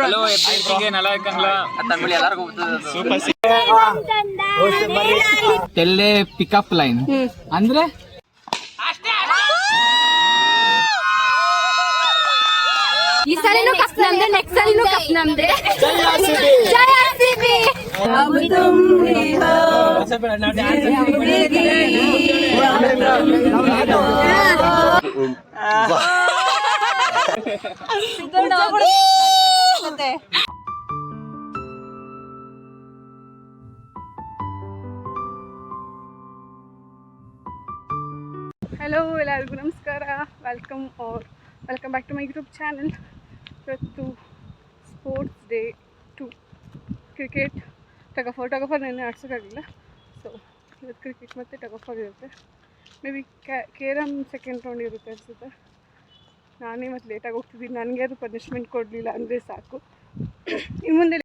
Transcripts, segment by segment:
Hello ಎಪ್ಪಿಗೆ நல்லா இருக்கீங்களா தமிழ் எல்லாருக்கும் ಸೂಪರ್ ಟೆಲ್ಲೆ ಪಿಕಪ್ ಲೈನ್ ಅಂದ್ರೆ ಈ ಸಲಿನೂ ಕಪ್ ನಮ್ದೆ ನೆಕ್ಸ್ಟ್ ಸಲಿನೂ ಕಪ್ ನಮ್ದೆ ಜೈ ಆರ್ಸಿಬಿ अब तुम ही हो ಹಲೋ ಎಲ್ಲರಿಗೂ ನಮಸ್ಕಾರ. Welcome back to my YouTube channel. ಇವತ್ತು ಸ್ಪೋರ್ಟ್ಸ್ ಡೇ 2 ಕ್ರಿಕೆಟ್ ಟಗಫರ್ ನೆನ್ನೆ ಆಡ್ಸೋಕ್ಕಾಗಿಲ್ಲ. ಸೊ ಇವತ್ತು ಕ್ರಿಕೆಟ್ ಮತ್ತು ಟಗಫರ್ ಇರುತ್ತೆ. Maybe carrom second round ಇರುತ್ತೆ ಅನಿಸುತ್ತೆ. ನಾನೇ ಮತ್ತು ಲೇಟಾಗಿ ಹೋಗ್ತಿದ್ದೀನಿ. ನನಗೆ ಅದು ಪನಿಷ್ಮೆಂಟ್ ಕೊಡಲಿಲ್ಲ ಅಂದರೆ ಸಾಕು. ಇನ್ನು ಮುಂದೆ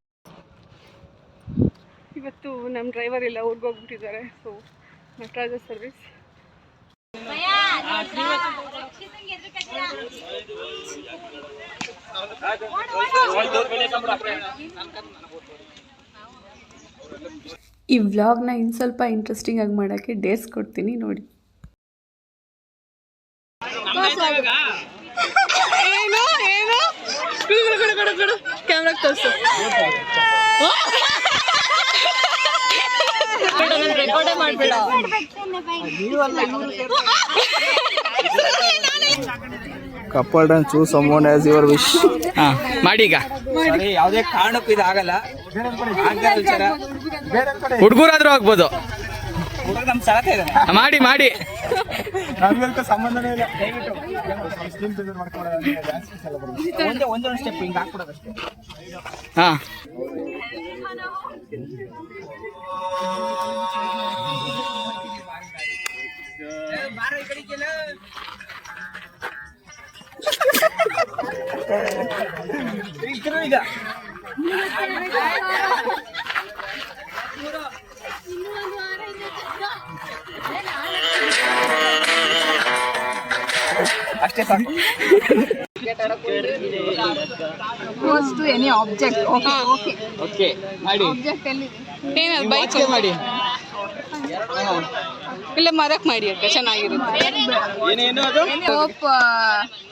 ಇವತ್ತು ನಮ್ಮ ಡ್ರೈವರ್ ಎಲ್ಲ ಊರಿಗೆ ಹೋಗ್ಬಿಟ್ಟಿದ್ದಾರೆ. ಸೊ ನಟರಾಜ ಸರ್ವಿಸ್ ಈ ವ್ಲಾಗ್ನ ಇನ್ನು ಸ್ವಲ್ಪ ಇಂಟ್ರೆಸ್ಟಿಂಗ್ ಆಗಿ ಮಾಡೋಕ್ಕೆ ಡೇಸ್ ಕೊಡ್ತೀನಿ ನೋಡಿ. ಕ್ಯಾಮ್ರಾಗೆ ತೋರಿಸು. Couple dance choose ಸಮೋನ್ as your wish. ಮಾಡಿ ಈಗ ಯಾವುದೇ ಕಾರಣಕ್ಕೂ ಇದು ಆಗಲ್ಲ. ಹುಡುಗರಾದ್ರೂ ಆಗ್ಬೋದು. ನಮ್ ಸರತೆ ಇದೆ, ಮಾಡಿ ಮಾಡಿ. ನಮ್ಗಂತ ಸಂಬಂಧನೇ ಇಲ್ಲ. ಒಂದೊಂದು ಸ್ಟೆಪ್ ಹಿಂಗೆ ಹಾಕ್ಬಿಡೋದಷ್ಟೇ. ಹಾ ಈಗ ಅಷ್ಟೇ ಸಾಕು. Close to any object. Okay ಮಾಡಿ. Object ಎಲ್ಲಿದೆ? ಏನದು ಬೈಕ್ ಮಾಡಿ. ಇಲ್ಲ ಮರಕ್ಕೆ ಮಾಡಿ ಅಕ್ಕ, ಚೆನ್ನಾಗಿರುತ್ತೆ. ಏನೇನು ಅದು? Hope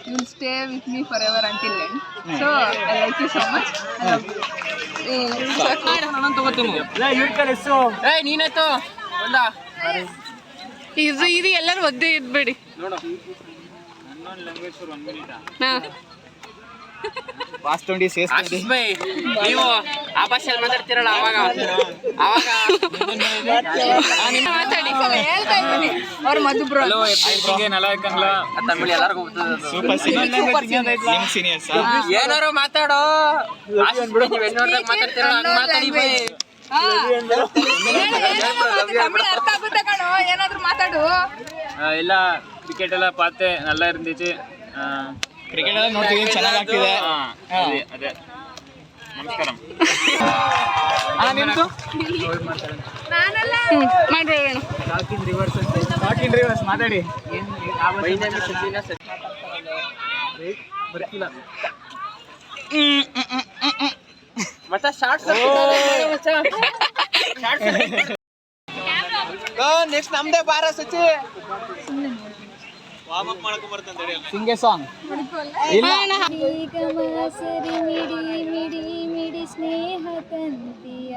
you will stay with me forever until end. So I like you so much. ನೀನಾಯ್ತು ಇದು ಎಲ್ಲರೂ ಒದ್ದೆ ಇದ್ಬೇಡಿ. ನೀವು ಆ ಭಾಷೆಯಲ್ಲಿ ಮಾತಾಡ್ತಿರಲ್ಲ ಅವಾಗ ಅವ್ರ ಮಧುಬ್ರು ಹಲೋ ಎಪ್ಪಿಗೆ நல்லா இருக்கீங்களா தமிழ் எல்லாருக்கும் ಸೂಪರ್ ಸೀನಿಯರ್ಸ್ ಏನಾರು ಮಾತಾಡೋ. ನೀವು ಎನ್ನೋರ್ದಾಗ ಮಾತಾಡ್ತಿರಲ್ಲ ಹಂಗೆ ಮಾತಾಡಿ ಬೈ. ತಮಿಳ್ ಅರ್ಥ ಆಗುತ್ತೆ ಕಣೋ, ಏನಾದ್ರು ಮಾತಾಡು. ಇಲ್ಲ ಕ್ರಿಕೆಟ್ ಎಲ್ಲ ಪಾತೆ நல்லா இருந்துச்சு. ಕ್ರಿಕೆಟ್ ಎಲ್ಲ ನೋಡ್ತಿದ್ದೀನಿ, ಚೆನ್ನಾಗಿ ಆಗ್ತಿದೆ. ಅದೇ ನಮಸ್ಕಾರ. ನಿಮ್ದು ಮಾಡ್ಬೇಡ ಟಾಕಿನ್ ರಿವರ್ಸ್ ಮಾತಾಡಿ. ಮತ್ತೆ ಶಾರ್ಟ್ಸ್ ನೆಕ್ಸ್ಟ್ ನಮ್ದೇ ಬಾರ ಸಚಿ. ಸಿಂಗೆ ಸಾಂಗ್ ಇಲ್ಲ. ಸರಿ ಮಿಡಿ ಮಿಡಿ ಮಿಡಿ ಸ್ನೇಹ ತಂತಿಯ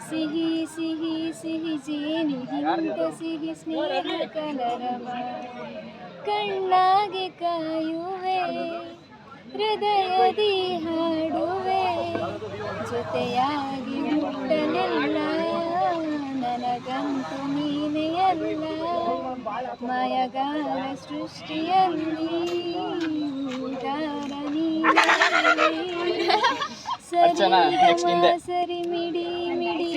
ಸಿಹಿ ಸಿಹಿ ಸಿಹಿ ಜೇನಿಗಿಂತ ಸಿಹಿ ಸ್ನೇಹ ಕಲರವ ಕಣ್ಣಾಗೆ ಕಾಯುವೆ ಹೃದಯದಿ ಹಾಡುವೆ ಜೊತೆಯಾಗಿ ಮುಟ್ಟಲಿಲ್ಲ ನನಗಂತೂ ನೀನೇ ಅಲ್ಲ ಮಾಯಗಾರ ಸೃಷ್ಟಿಯಲ್ಲಿ ಸರಿ ಮಿಡಿ ಮಿಡಿ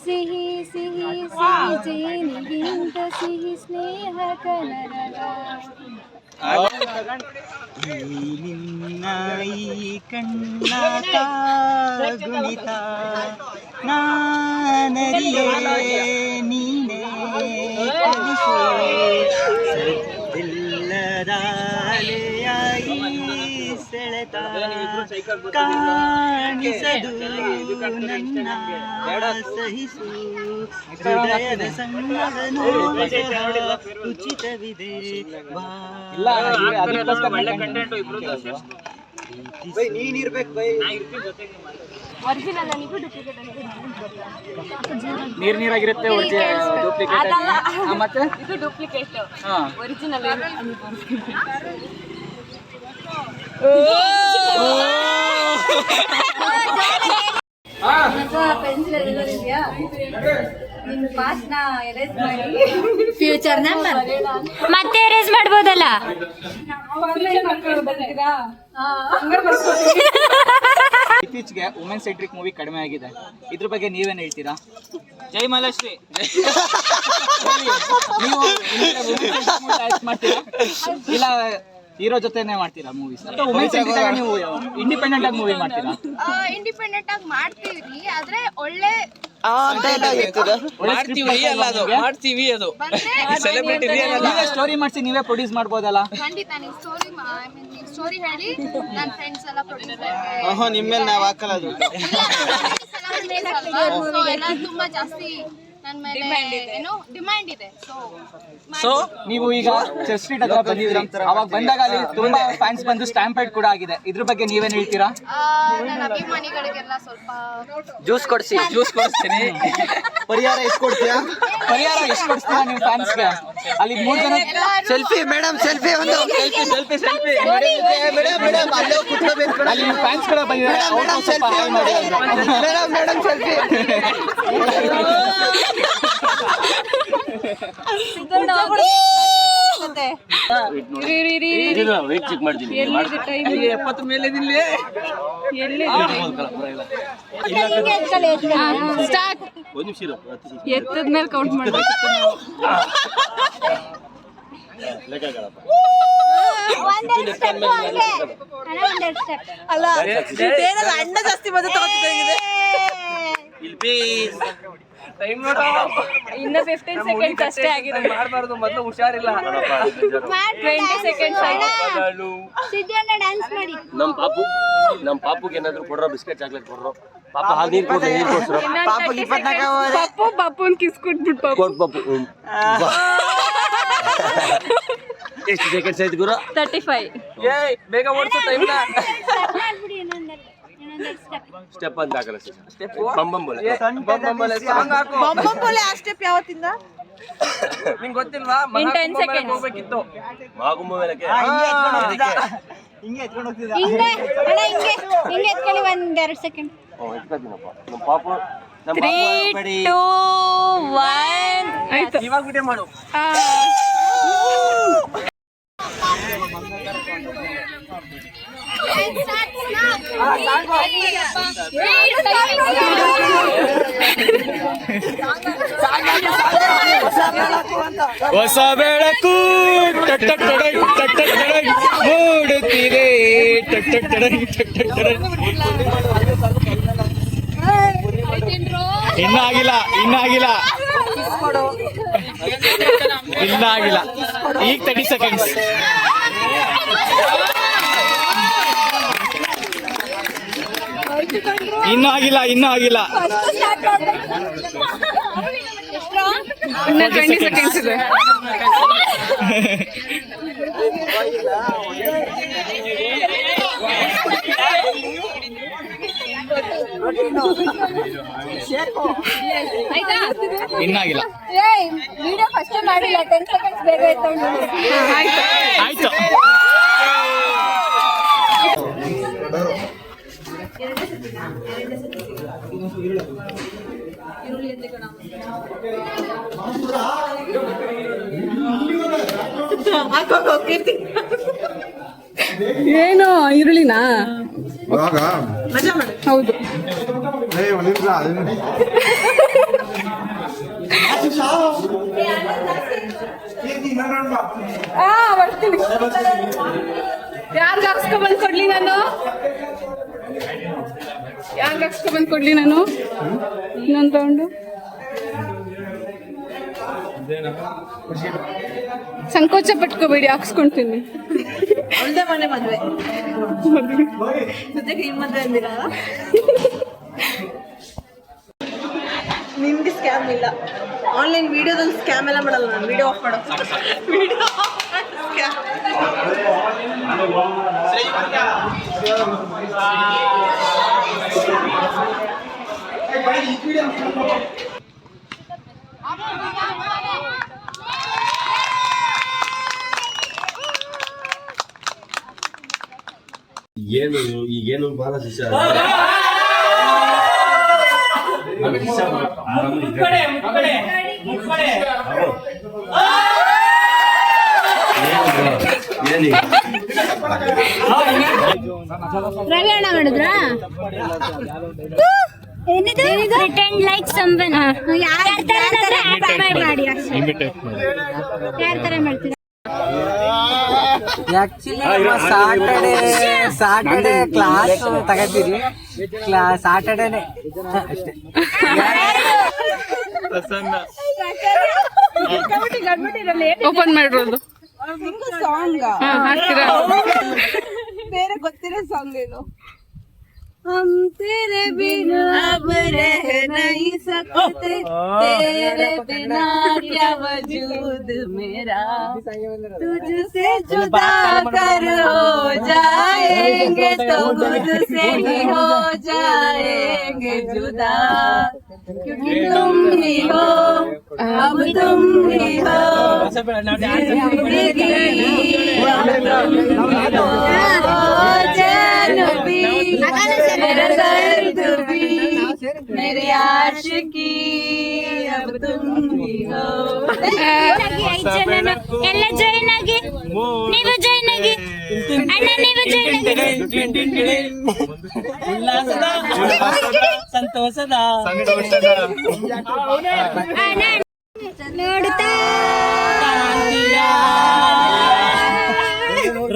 ಸಿಹಿ ಸಿಹಿ ಸಿಹಿ ಜೇನಿಗಿಂತ ಸಿಹಿ ಸ್ನೇಹ ಕಲರವ ನಿನ್ನ ಈ ಕಣ್ಣ ಗುಣಿತ ನಾನರಿಯೇ ನೀನೇ ಕಲಿಸು ಗುಣಿತ ಕಾಣಿಸದು ನನ್ನ ಸಹಿಸು ಹೃದಯದ ಸಣ್ಣದನು ಉಚಿತವಿದೆ ಒಳ್ಳೆ ಕಂಟೆಂಟ್ ಇಬ್ರು ನೀನಿರ್ಬೇಕು ಬೈ ಒರಿಜಿನಲ್ ಅನಿಗೂ ಡೂಪ್ಲಿಕೇಟ್ ಅನಿಗೂ ನೀರಾಗಿರುತ್ತೆ ಮತ್ತೆ ಇದು ಡೂಪ್ಲಿಕೇಟ್ ಒರಿಜಿನಲ್ ಪೆನ್ಸಿಲ್ ಇದೆಯಾ ನಿನ್ನ ಪಾಸ್ನ ಎರೇಸ್ ಮಾಡಿ ಫ್ಯೂಚರ್ ನಂಬರ್ ಮತ್ತೆ ಎರೇಸ್ ಮಾಡ್ಬೋದಲ್ಲ ಇತ್ತೀಚೆಗೆ ವುಮೆನ್ ಸೆಂಟ್ರಿಕ್ ಮೂವಿ ಕಡಿಮೆ ಆಗಿದೆ, ಇದ್ರ ಬಗ್ಗೆ ನೀವೇನ್ ಹೇಳ್ತೀರಾ? ಜೈ ಮಾಲಾಶ್ರೀ, ನೀವು ಮಾಡ್ತೀರಾ ಇಲ್ಲ ಹೀರೋ ಜೊತೆನೆ ಮಾಡ್ತೀರಾ ಮೂವೀಸ್ ಅಥವಾ ವುಮೆನ್ ಸೆಂಟ್ರಿಕ್ ನೀವು ಇಂಡಿಪೆಂಡೆಂಟ್ ಆಗಿ ಮೂವಿ ಮಾಡ್ತೀರಾ? ಇಂಡಿಪೆಂಡೆಂಟ್ ಆಗಿ ಮಾಡ್ತೀವಿ, ಆದ್ರೆ ಒಳ್ಳೆ ಮಾಡ್ತೀವಿ ಅದು ಸೆಲೆಬ್ರಿಟಿ ರಿಯಲ್ ಅಲ್ಲ. ನೀವೇ ಸ್ಟೋರಿ ಮಾಡಿಸಿ ನೀವೇ ಪ್ರೊಡ್ಯೂಸ್ ಮಾಡ್ಬೋದಲ್ಲ? ಖಂಡಿತ ನೀವು ಸ್ಟೋರಿ ಹೇಳಿ ನನ್ನ ಫ್ರೆಂಡ್ಸ್ ಎಲ್ಲ ಪ್ರೊಡ್ಯೂಸ್ ನಿಮ್ಮೇಲೆ ನಾವು ಹಾಕಲ್ಲ ಅದು. ಎಲ್ಲ ತುಂಬಾ ಜಾಸ್ತಿ ನನ್ನ ಮೇಲೆ ಏನೋ ಡಿಮ್ಯಾಂಡ್ ಇದೆ. ಸೊ ನೀವು ಈಗ ಚರ್ಚ್ ಸ್ಟ್ರೀಟ್ ಹತ್ರ ಬಂದಿದ್ರಿ, ಅವಾಗ ಬಂದಾಗ ಅಲ್ಲಿ ತುಂಬಾ ಫ್ಯಾನ್ಸ್ ಬಂದು ಸ್ಟ್ಯಾಂಪೇಡ್ ಕೂಡ ಆಗಿದೆ, ಇದ್ರ ಬಗ್ಗೆ ನೀವೇನ್ ಹೇಳ್ತೀರಾ? ನನ್ನ ಅಭಿಮಾನಿಗಳಿಗೆಲ್ಲ ಸ್ವಲ್ಪ ಜ್ಯೂಸ್ ಕೊಡ್ತೀನಿ. ಪರಿಹಾರ ಎಷ್ಟು ಕೊಡ್ತೀರಾ ನೀವು ಫ್ಯಾನ್ಸ್ಗೆ? ಅಲ್ಲಿ 3 ಜನ ಸೆಲ್ಫಿ ಮೇಡಮ್, ಸೆಲ್ಫಿ ಒಂದು ಸೆಲ್ಫಿ ಅಲ್ಲಿ ಫ್ಯಾನ್ಸ್ ಕೂಡ ಬಂದಿದ್ದಾರೆ, ಅವ್ರನ್ನ ಸ್ವಲ್ಪ ಹಾಯ್ ಮಾಡಿ. Madam selfie. ವೇಟ್ ಚೆಕ್ ಮಾಡ್ತೀನಿ. 70 ಮೇಲೆ ಇದೀನಿ. ಎತ್ತದ ಮೇಲೆ ಕೌಂಟ್ ಮಾಡ್ಬೇಕು. ಅಣ್ಣ ಜಾಸ್ತಿ ಬಂದು ತಗೋತಿದೆ. ಇನ್ನು 15 ಸೆಕೆಂಡ್ಸ್ ಅಷ್ಟೇ ಆಗಿದೆ. ಮಾಡಬಾರ್ದು, ಮೊದಲು ಹುಷಾರಿಲ್ಲ. 20 ಸೆಕೆಂಡ್ಸ್ ಆಗಿದೆ. ಸಿದ್ಧಣ್ಣ ಡ್ಯಾನ್ಸ್ ಮಾಡಿ. ನಮ್ ಪಾಪುಗೆ ಏನಾದ್ರು ಕೊಡ್ರೋ, ಬಿಸ್ಕೆಟ್ ಚಾಕ್ಲೇಟ್ ಕೊಡ್ರೋ, ಪಾಪ ಹಾಲು ನೀರು ಕೊಡ್ಸ್ರೋ. ಪಪ್ಪು ಕಿಸ್ ಕೊಟ್ಬಿಟ್ಟು ಕೊಡ್ ಪಾಪು. ಎಷ್ಟು ಸೆಕೆಂಡ್ಸ್ ಆಯ್ತು ಗುರು? 35. ಏಯ್ ಬೇಗ ಓಡಿಸು ಟೈಮ್ ನ. ಸ್ಟೆಪ್ ಅಂತ ಹಾಕಲ್ಲ, ಸ್ಟೆಪ್ ಬಂಬಂಬೋಲೆ ಸಾಂಗ್ ಹಾಕು. ಆ ಸ್ಟೆಪ್ ಯಾವತ್ತಿಂದ ನಿಂಗೆ ಗೊತ್ತಿಲ್ವಾ? In 10 seconds. ಹೋಗ್ಬೇಕಿತ್ತು. ಮಾಗುಂಬ ಮೇಲಕ್ಕೆ ಹಿಂಗೆ ಎತ್ಕೊಂಡು ಹೋಗ್ತಿದ್ದ. ಹಿಂಗೆ ಎತ್ಕೊಳ್ಳಿ 1-2 ಸೆಕೆಂಡ್. ಎತ್ಕೊತೀನಪ್ಪ. ನಮ್ಮ ಪಾಪು 3, 2, 1 ಇವಾಗ ವಿಡಿಯೋ ಮಾಡು. ಹೊಸ ಬೆಳಕು ಮೂಡುತ್ತಿದೆ. ಇನ್ನ ಆಗಿಲ್ಲ ಈಗ 30 ಸೆಕೆಂಡ್ಸ್. ಇನ್ನೂ ಆಗಿಲ್ಲ ಇನ್ನು 20 ಸೆಕೆಂಡ್ಸ್ ಇದೆ. ಇನ್ನಾಗಿಲ್ಲ. ವಿಡಿಯೋ ಫಸ್ಟ್ ಮಾಡಿಲ್ಲ, 10 ಸೆಕೆಂಡ್ಸ್ ಬೇಗ ಎತ್ಕೊಂಡು. ಆಯ್ತು. ಏನು ಈರುಳ್ಳಿನಾ? ಹೌದು. ಬರ್ತೀನಿ. ಯಾರ್ಗ ಹಾಕ್ಸ್ಕೊಂಡ್ಬಂದು ಕೊಡ್ಲಿ ನಾನು? ಇನ್ನೊಂದು ರೌಂಡು. ಸಂಕೋಚ ಪಟ್ಕೋಬೇಡಿ, ಹಾಕ್ಸ್ಕೊಂತೀನಿ. ಒಳ್ಳೆ ಮನೆ ಮದ್ವೆ ಜೊತೆಗೆ ಈ ಮದ್ವೆ ಅಂದಿರಲ್ಲ. ನಿಮ್ಗೆ ಸ್ಕ್ಯಾಮ್ ಇಲ್ಲ. ಆನ್ಲೈನ್ ವಿಡಿಯೋದಲ್ಲಿ ಸ್ಕ್ಯಾಮ್ ಎಲ್ಲ ಮಾಡಲ್ಲ ನಾನು. ವಿಡಿಯೋ ಆಫ್ ಮಾಡೋ ವಿಡಿಯೋ ಸ್ಕ್ಯಾಮ್. ಏನು ಈಗೇನು ಬಾಲ ಶಿಷ್ಯ ರವಿ ಅಣ್ಣ ಮಾಡಿದ್ರ ಏನಿದು ಪ್ರಿಟೆಂಡ್ ಲೈಕ್ ಸಂವನ್ ಯಾರ ತರ ಮಾಡಿ ಯಾರ ತರ ಮಾಡ್ತೀರಾ? Saturday class ತಗೋತೀರಿ. ಸಾಟರ್ಡೇನೆ ಅಷ್ಟೇ. ಓಪನ್ ಮಾಡಿರೋದು ಸಾಂಗ್ ಹಾಕ್ತೀರಾ? ಬೇರೆ ಗೊತ್ತಿರೋ ಸಾಂಗ್ ಏನು? हम तेरे बिना अब रह नहीं सकते, तेरे बिना क्या वजूद मेरा, तुझसे जुदा कर हो जाएंगे तो खुद से ही हो जाएंगे जुदा, क्योंकि तुम ही हो अब तुम ही हो जिंदगी, जानबी मेरा दर्द भी मेरी आशिकी अब तुम ही हो. ಎಲ್ಲ ಜಾಯಿನ್ ಆಗಿ, ನೀವು ಜಾಯಿನ್ ಆಗಿ ಅಣ್ಣ, ನೀವು ಜಾಯಿನ್ ಆಗಿ. ಸಂತೋಷದ ನೋಡುತ್ತಾ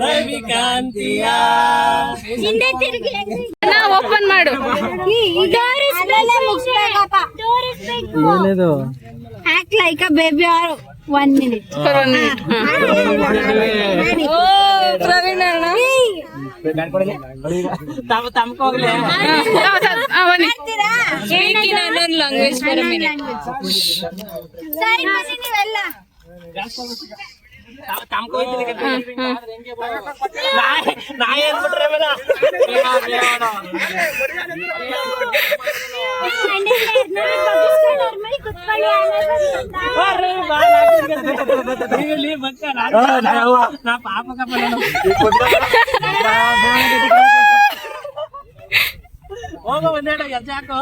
ರವಿಕಾಂತಿಯ ಹಿಂದೆ ತಿರುಗಿ ಓಪನ್ ಮಾಡು. ಏನಿದು? Act like a baby or 1 minute. ತಮ್ಕೋಗ್ಲಿ ಲ್ಯಾಂಗ್ವೇಜ್ ಸರಿ ಬನ್ನಿ ನೀವೆಲ್ಲ. ಹೋಗೋ ಒಂದೆರಡು ಹೆಜ್ಜೆ ಹಾಕು.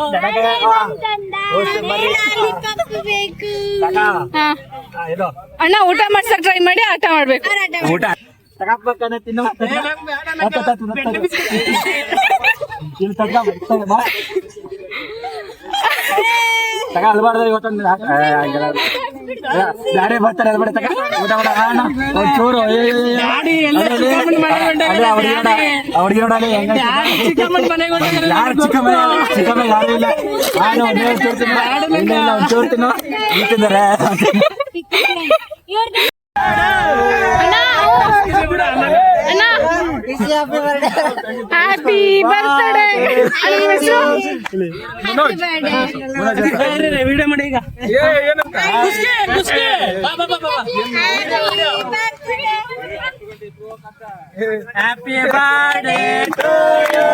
ಇದು ಅಣ್ಣ ಊಟ ಮಾಡ್ಸಕ್ ಟ್ರೈ ಮಾಡಿ, ಆಟ ಮಾಡ್ಬೇಕು. ಊಟ ತಗೋಬೇಕನ್ನ ತಿನ್ನು. ಇಲ್ಲಿ ತಗ ಅಲ್ಬಾರ್ದು ಇವತ್ತೊಂದು ಗಾಡಿ ಬರ್ತಾರೆ ಅಲ್ಬೇಡ ತಗ ಊಟ ಮಾಡ ಒಂಚೂರು ಅವ್ರಿಗೆ ನೋಡಲಿ ಯಾರು ಚಿಕ್ಕಮ್ಮ ಯಾರು ಇಲ್ಲ. ನಾನು ಒಂಚೂರು ತಿನ್ನು ತಿಂತಾರೆ. Happy birthday. ವಿಡಿಯೋ ಮಾಡಿ ಈಗ. Happy birthday to you,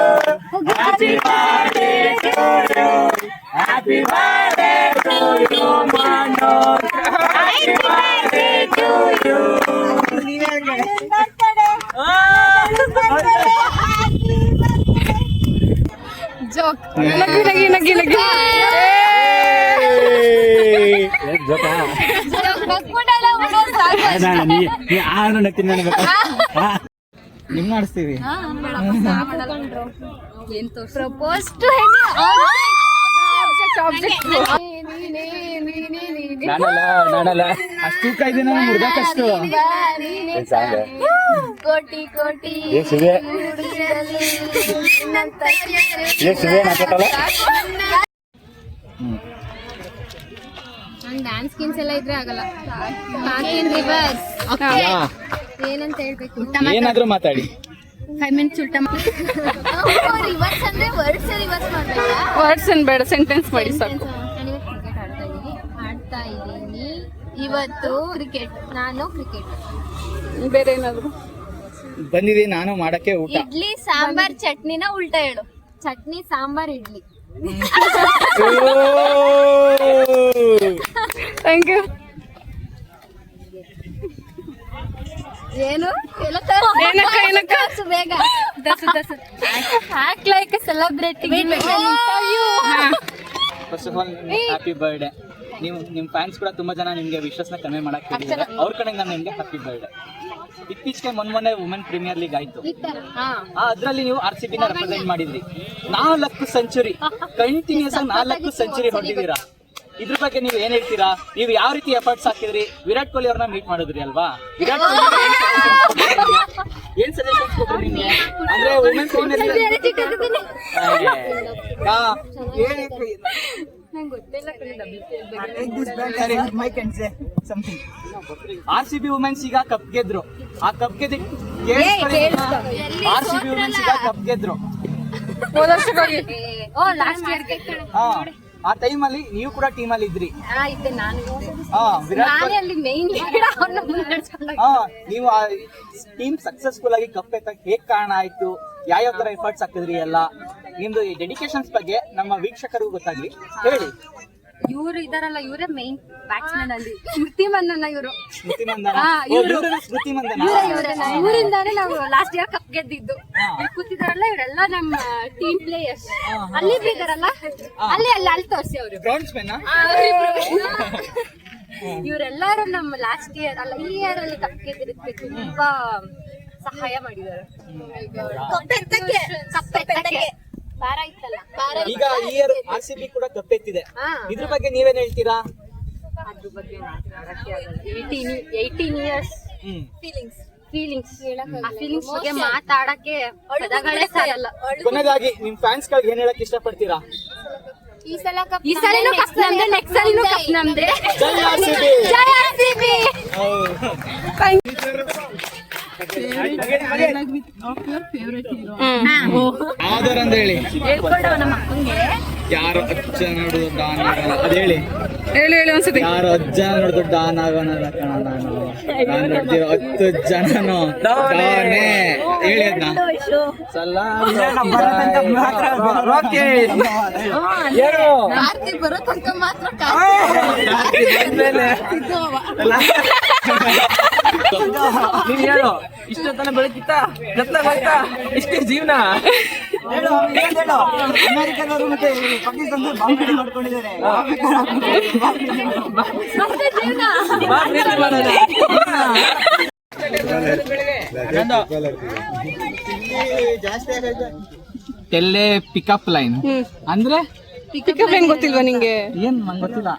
happy birthday to you, happy birthday to you Manoj, happy birthday to you. Joke ನಗಿ ನಗಿ ನಗಿ ನಗಿ. ನಿಮ್ ಮಾಡಿಸ್ತೀವಿ. ಪ್ರಪೋಸ್ ಟು ನಾನಲ್ಲ ಅಷ್ಟು ಕಾಯ್ದೆ ನಾನು ಮುರ್ದಾಕಷ್ಟು ಕೋಟಿ ಕೋಟಿ ಡ್ಯಾನ್ಸ್ ಸ್ಕಿನ್ಸ್ ಎಲ್ಲ ಇದ್ರೆ ಆಗಲ್ಲ. ರಿವರ್ಸ್ ಏನಂತ ಹೇಳ್ಬೇಕು ಏನಾದ್ರೂ ಮಾತಾಡಿ. 5 ಮಿನಿಟ್ಸ್ ಉಲ್ಟಾ ರಿವರ್ಸ್ ಅಂದ್ರೆ ವರ್ಡ್ಸ್ ರಿವರ್ಸ್ ಮಾಡ್ಬೇಕಾ? ವರ್ಡ್ಸ್ ಏನ್ ಬೇಡ, ಸೆಂಟೆನ್ಸ್ ಮಾಡಿ ಸಾಕು. ಕ್ರಿಕೆಟ್ ಆಡ್ತಾ ಇದ್ದೀನಿ ಇವತ್ತು ಕ್ರಿಕೆಟ್. ನಾನು ಕ್ರಿಕೆಟ್. ಬೇರೆ ಏನಾದ್ರು ಬಂದಿದೆ ನಾನು ಮಾಡಕ್ಕೆ ಊಟ. ಇಡ್ಲಿ ಸಾಂಬಾರ್ ಚಟ್ನಿನ ಉಲ್ಟಾ ಹೇಳು. ಚಟ್ನಿ ಸಾಂಬಾರ್ ಇಡ್ಲಿ. Thank you. ಏನು ಏನಕ್ಕ ಬೇಗ act like a celebrity. First of all happy birthday. ನೀವು ನಿಮ್ಮ ಫ್ಯಾನ್ಸ್ ಕೂಡ ತುಂಬಾ ಜನ ನಿಮಗೆ ವಿಶ್ವಾಸನ ಕಮ್ಮಿ ಮಾಡಕ್ ಹೇಳಿದ್ದಾರೆ. ಅವ್ರ ಕಡೆ ನಾನು ನಿಮಗೆ ಹ್ಯಾಪಿ ಬರ್ಡೇ. ಇತ್ತೀಚೆಗೆ ಮೊನ್ನೆ ವುಮೆನ್ ಪ್ರೀಮಿಯರ್ ಲೀಗ್ ಆಯ್ತು. ಅದ್ರಲ್ಲಿ ನೀವು RCB ನ ರೆಪ್ರೆಸೆಂಟ್ ಮಾಡಿದ್ರಿ. 4 ಸೆಂಚುರಿ ಕಂಟಿನ್ಯೂಸ್ ಆಗಿ 4 ಸೆಂಚುರಿ ಹೊಡೆದಿದ್ದೀರಾ. ಇದ್ರ ಬಗ್ಗೆ ನೀವು ಏನ್ ಹೇಳ್ತೀರಾ? ನೀವು ಯಾವ ರೀತಿ ಎಫರ್ಟ್ಸ್ ಹಾಕಿದ್ರಿ? ವಿರಾಟ್ ಕೊಹ್ಲಿ ಅವ್ರನ್ನ ಮೀಟ್ ಮಾಡಿದ್ರಿ ಅಲ್ವಾ? ವಿರಾಟ್ ಕೊಹ್ಲಿ ಏನ್ ಸಜೆಷನ್ಸ್ ಕೊಟ್ರು ನಿಮ್ಗೆ? ಅಂದ್ರೆ ವುಮೆನ್ ಪ್ರೀಮಿಯರ್ RCB ವುಮೆನ್ಸ್ ಈಗ ಕಪ್ ಗೆದ್ರು. ಆ ಕಪ್ RCB ವುಮೆನ್ಸ್ ಈಗ ಕಪ್ ಗೆದ್ರು. ಲಾಸ್ಟ್ ಇಯರ್ ಆ ಟೈಮ್ ಅಲ್ಲಿ ನೀವು ಕೂಡ ಟೀಮ್ ಅಲ್ಲಿ ಇದ್ರಿ. ಇದ್ದೆ ನಾನು. ವಿರಾಟ್ ನಾನೇ ಅಲ್ಲಿ ಮೇನ್ ನೀವು ಆ ಟೀಮ್ ಸಕ್ಸಸ್ಫುಲ್ ಆಗಿ ಕಪ್ ಎತ್ತಕ್ಕೆ ಹೇಗ್ ಕಾರಣ ಆಯ್ತು? ಯಾವ ತರ ಎಫರ್ಟ್ಸ್ ಹಾಕಿದ್ರಿ ಎಲ್ಲ? ನಿಮ್ದು ಈ ಡೆಡಿಕೇಶನ್ಸ್ ಬಗ್ಗೆ ನಮ್ಮ ವೀಕ್ಷಕರಿಗೂ ಗೊತ್ತಾಗ್ಲಿ ಹೇಳಿ. ಇವ್ರು ಇದಾರಲ್ಲ, ಇವರೇ ಮೇನ್ ಬ್ಯಾಟ್ಸ್ಮನ್ ಅಲ್ಲಿ. ಸ್ಮೃತಿ ಮಂದನ ಇವರು. ಸ್ಮೃತಿ ಮಂದನ. ಸ್ಮೃತಿ ಮಂದನ ಇವರಿಂದಾನೇ ನಾವು ಲಾಸ್ಟ್ ಇಯರ್ ಕಪ್ ಗೆದ್ದಿದ್ದು. ಇಲ್ಲಿ ಕೂತಿದಾರಲ್ಲ ಇವರೆಲ್ಲ ನಮ್ಮ ಟೀಮ್ ಪ್ಲೇಯರ್ಸ್. ಅಲ್ಲಿ ಇದಾರಲ್ಲ, ಅಲ್ಲಿ ತೋರಿಸಿ ಅವರು ಗ್ರೌಂಡ್ಸ್ಮನ್. ಇವರೆಲ್ಲರೂ ನಮ್ಮ ಲಾಸ್ಟ್ ಇಯರ್ ಅಲ್ಲ ಈ ಇಯರ್ ಅಲ್ಲಿ ಕಪ್ ಗೆದ್ದಿದ್ದಕ್ಕೆ ತುಂಬಾ ಸಹಾಯ ಮಾಡಿದ್ದಾರೆ. ಕಪ್ಪೆತ್ತಕ್ಕೆ ಭಾರ ಇತ್ತಲ್ಲ. ಈಗ ಈ ಇಯರ್ RCB ಕೂಡ ಕಪ್ ಎತ್ತಿದೆ. ಇದ್ರ ಬಗ್ಗೆ ನೀವೇನ್ ಹೇಳ್ತೀರಾ? ಅದ್ರ ಬಗ್ಗೆ ಮಾತಾಡಕ್ಕೆ ಆಗಲ್ಲ. 18 ಇಯರ್ಸ್ ಫೀಲಿಂಗ್ಸ್ ಆ ಫೀಲಿಂಗ್ಸ್ ಬಗ್ಗೆ ಮಾತಾಡಕ್ಕೆ ಪದಗಳೇ ಸಾಯಲ್ಲ. ಕೊನೆಯದಾಗಿ ನಿಮ್ ಫ್ಯಾನ್ಸ್ ಗಳಿಗೆ ಏನ್ ಹೇಳಕ್ ಇಷ್ಟಪಡ್ತೀರಾ? ಈ ಸಲನೂ ಕಪ್ ನಮ್ದೆ, ನೆಕ್ಸ್ಟ್ ಸಲನೂ ಕಪ್ ನಮ್ದೆ. ಜೈ RCB. ಜೈ RCB. ಯಾವ್ದಾರಂತ ಹೇಳಿ. ಹೇಳ್ಕೊಡವ ನಮ್ಮ ಅಕ್ಕಂಗೆ. ಯಾರು ಅಜ್ಜ ನೋಡು ಡಾನ್ ಆಗೋಣ ಅದ್ ಹೇಳಿ. ಹೇಳಿ ಒಂದ್ಸತಿ. ಯಾರು ಅಜ್ಜ ನೋಡಿದ್ರು ಡಾನ್ ಆಗೋಣ ಕಣ. ನಾನು ನೋಡ್ತೀವಿ 10 ಜನನು ಡಾನೇ. ಹೇಳಿ ಅದನ್ನ. ಕಾರ್ತಿಕ್ ಬರೋ ತನಕ ಮಾತ್ರ ನೀನ್ ಹೇಳು, ಇಷ್ಟೊತ್ತನ ಬೆಳಕಿತ್ತ ಇಷ್ಟೇ ಜೀವನ. ಅಮೆರಿಕದವರು ಮತ್ತೆ ಪಾಕಿಸ್ತಾನದವರು ಬಾಂಬ್ ಮಾಡ್ಕೊಂಡಿದ್ದಾರೆ. ಟೆಲ್ಲೆ ಪಿಕಪ್ ಲೈನ್ ಅಂದ್ರೆ ಪಿಕಪ್ ಏನ್ ಗೊತ್ತಿಲ್ವಾ ನಿಂಗೆ? ಏನ್ ನಂಗೆ ಗೊತ್ತಿಲ್ಲ.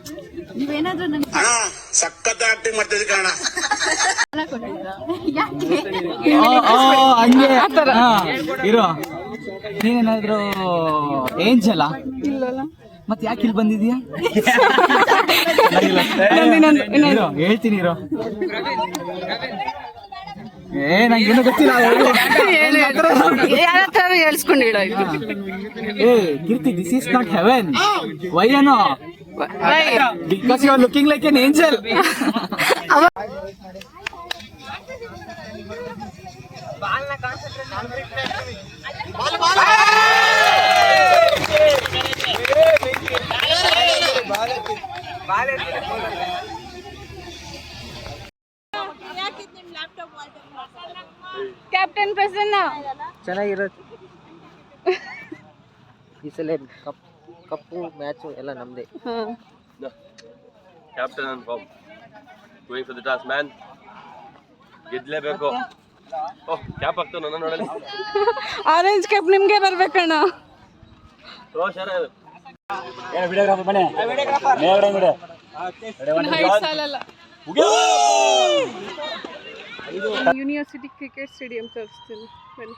ಸಖತ್ ಆಕ್ಟಿಂಗ್ ಮಾಡ್ತಿದ್ದೆ ಕಾರಣ ಹಂಗೆ ಇರೋ. ನೀನೇನಾದ್ರು ಏಂಜಲ? ಇಲ್ಲಲ್ಲ. ಮತ್ತೆ ಯಾಕೆ ಇಲ್ಲಿ ಬಂದಿದ್ಯಾ? ಹೇಳ್ತೀನಿ ಇರೋ. ನಂಗೇನು ಗೊತ್ತಿಲ್ಲ. ಯಾರ ಹೇಳ್ಸ್ಕೊಂಡು ಹೇಳಾಯ್ತು. ಏ Keerthi, this is not heaven. Why ಏನೋ? Because you are looking like an angel. Captain Prasanna ಚೆನ್ನಾಗಿರುತ್ತೆ. ಈ ಸಲ ಕಪ್ಪು ಮ್ಯಾಚು ಎಲ್ಲ ನಮ್ದೇ. Captain and form going for the toss man. ಗೆದ್ಲೇಬೇಕು. ಓಹ್ ಕ್ಯಾಪ್ ಆಗ್ತಾವ ನನ್ನ ನೋಡಲಿ. ಆರೆಂಜ್ ಕ್ಯಾಪ್ ನಿಮ್ಗೆ ಬರ್ಬೇಕಣ್ಣ. ಯೂನಿವರ್ಸಿಟಿ ಕ್ರಿಕೆಟ್ ಸ್ಟೇಡಿಯಂ ತೋರಿಸ್ತೀನಿ ಬನ್ನಿ.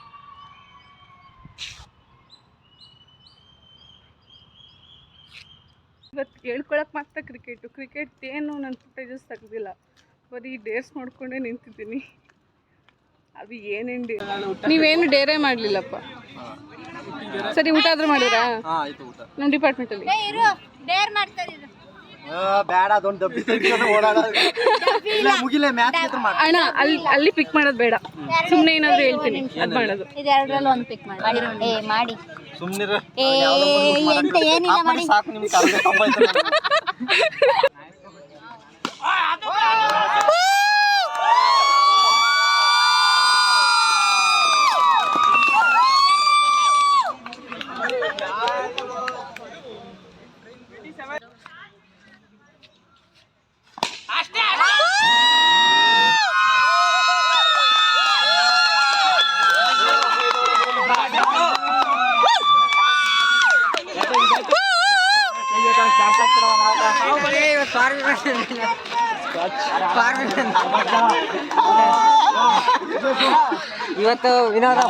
ಇವತ್ತು ಹೇಳ್ಕೊಳಕ್ ಮಾತ್ರ ಕ್ರಿಕೆಟ್ ಏನು ನನ್ನ ಫುಟೇಜಸ್ ತೆಗ್ದಿಲ್ಲ. ಬರೀ ಡೇರ್ಸ್ ನೋಡ್ಕೊಂಡೇ ನಿಂತಿದ್ದೀನಿ. ಅದು ಏನೇನು ನೀವೇನು ಡೇರೇ ಮಾಡಲಿಲ್ಲಪ್ಪ. ಸರಿ, ಊಟ ಆದ್ರೂ ಮಾಡಿರಾ? ನಮ್ಮ ಡಿಪಾರ್ಟ್ಮೆಂಟಲ್ಲಿ ಡೇರ್ ಮಾಡ್ತಾರೆ. ಅಣ್ಣ ಅಲ್ಲಿ ಪಿಕ್ ಮಾಡೋದು ಬೇಡ, ಸುಮ್ಮನೆ ಏನಾದ್ರು ಹೇಳ್ತೀನಿ ಅದು ಮಾಡೋದು. ಇದೆರಡರಲ್ಲಿ ಒಂದು ಪಿಕ್ ಮಾಡಿ. ಮಾಡಿ ಎಂತ ಏನಿಲ್ಲ ಮಾಡಿ. ಇವತ್ತು ವಿನೋದ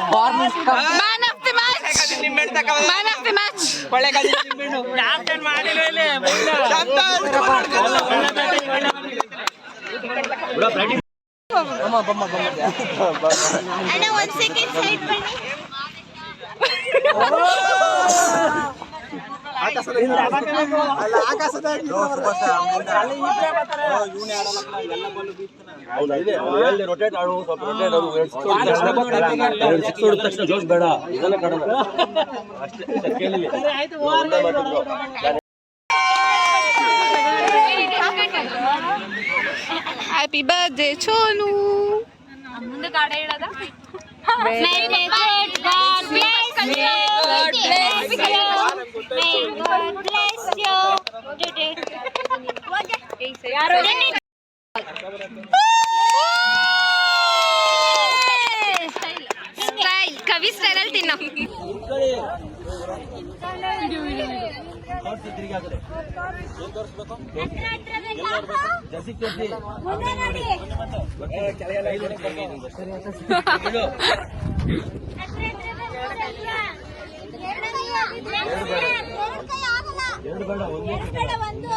ರೊಟೇಟ್ ಆಡು, ಸ್ವಲ್ಪ ರೊಟೇಟ್ ಆಡು. ತಕ್ಷಣ ಜೋಶ್ ಬೇಡ, ಇದೆಲ್ಲ ಕಡಿಮೆ ಅಷ್ಟೇ ಕೇಳಿ. Happy birthday Chonu. ಮುಂದೆ ಗಾಡ ಹೇಳದ. ಕವಿ ಸ್ಟೈಲಲ್ಲಿ ತಿನ್ನೋ. ಎರಡು ಬೇಡ, ಒಂದು